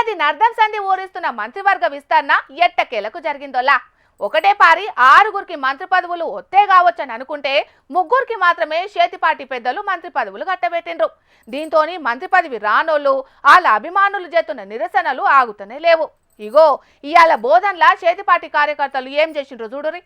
ఏడాది నర్దం సంధి ఊరిస్తున్న మంత్రివర్గ విస్తరణ ఎట్టకేలకు జరిగిందోలా. ఒకటే పారి 6గురికి మంత్రి పదవులు ఒత్తే కావచ్చని అనుకుంటే 3గురికి మాత్రమే చేతిపాటి పెద్దలు మంత్రి పదవులు కట్టబెట్టిండ్రు. దీంతోని మంత్రి పదవి రానోళ్ళు వాళ్ళ అభిమానులు చేస్తున్న నిరసనలు ఆగుతూనే లేవు. ఇగో ఇయాల బోధన్లా చేతిపాటి కార్యకర్తలు ఏం చేసిండ్రు చూడురి.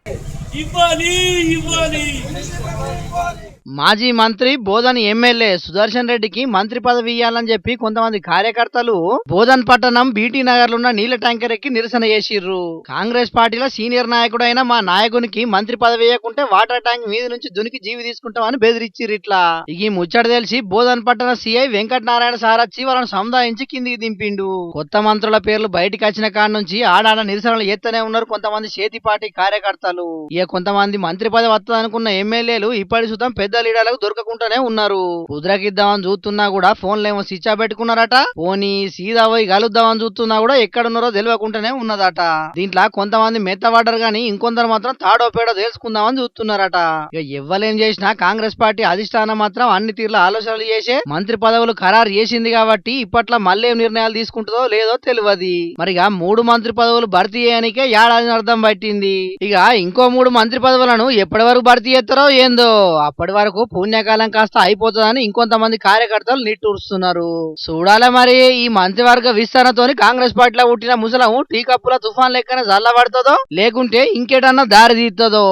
మాజీ మంత్రి బోధన్ ఎమ్మెల్యే సుదర్శన్ రెడ్డికి మంత్రి పదవి ఇవ్వాలని చెప్పి కొంతమంది కార్యకర్తలు బోధన్ పట్టణం బీటీ నగర్ లో ఉన్న నీళ్ల ట్యాంకర్ ఎక్కి నిరసన చేసిర్రు. కాంగ్రెస్ పార్టీలో సీనియర్ నాయకుడైన మా నాయకునికి మంత్రి పదవి ఇవ్వకుంటే వాటర్ ట్యాంక్ మీద నుంచి దునికి జీవి తీసుకుంటామని బెదిరిచ్చిర్రు. ఇట్లా ఈ ముచ్చట తెలిసి బోధన్ పట్టణ సిఐ వెంకటనారాయణ సార్ వచ్చి వాళ్ళని సముదాయించి కిందికి దింపిండు. కొత్త మంత్రుల పేర్లు బయటికి వచ్చిన కాడ నుంచి ఆడాడ నిరసనలు ఎత్తనే ఉన్నారు కొంతమంది చేతిపాటి కార్యకర్తలు. ఇక కొంతమంది మంత్రి పదవి వస్తుంది అనుకున్న ఎమ్మెల్యేలు ఇప్పటి సుతం పెద్ద లీడర్లకు దొరకకుండానే ఉన్నారు. కుదరకిద్దామని చూస్తున్నా కూడా ఫోన్లు ఏమో స్విచ్ ఆఫ్ పెట్టుకున్నారట. పోనీ సీదా పోయి కలుద్దామని చూస్తున్నా కూడా ఎక్కడున్నారో తెలియకుండానే ఉన్నదట. దీంట్లో కొంతమంది మెత్తబడ్డారు గాని ఇంకొందరు మాత్రం తాడో పేడో తెలుసుకుందామని చూస్తున్నారట. ఇక ఎవ్వలేం చేసినా కాంగ్రెస్ పార్టీ అధిష్టానం మాత్రం అన్ని తీర్ల ఆలోచనలు చేసే మంత్రి పదవులు ఖరారు చేసింది కాబట్టి ఇప్పట్లో మళ్ళీ ఏం నిర్ణయాలు తీసుకుంటుందో లేదో తెలియదు. మరిగా 3 మంత్రి పదవులు భర్తీ చేయడానికే ఏడాది అర్థం పట్టింది. ఇక ఇంకో 3 మంత్రి పదవులను ఎప్పటి వరకు భర్తీ చేస్తారో ఏందో. అప్పటి వరకు పుణ్యకాలం కాస్త అయిపోతుందని ఇంకొంతమంది కార్యకర్తలు నిట్టూరుస్తున్నారు. చూడాలి మరి ఈ మంత్రివర్గ విస్తరణతోని కాంగ్రెస్ పార్టీలో పుట్టిన ముసలం టీ కప్పుల తుఫాన్ లెక్కన చల్లబడుతుందో లేకుంటే ఇంకేటన్నా దారి తీస్తుందో.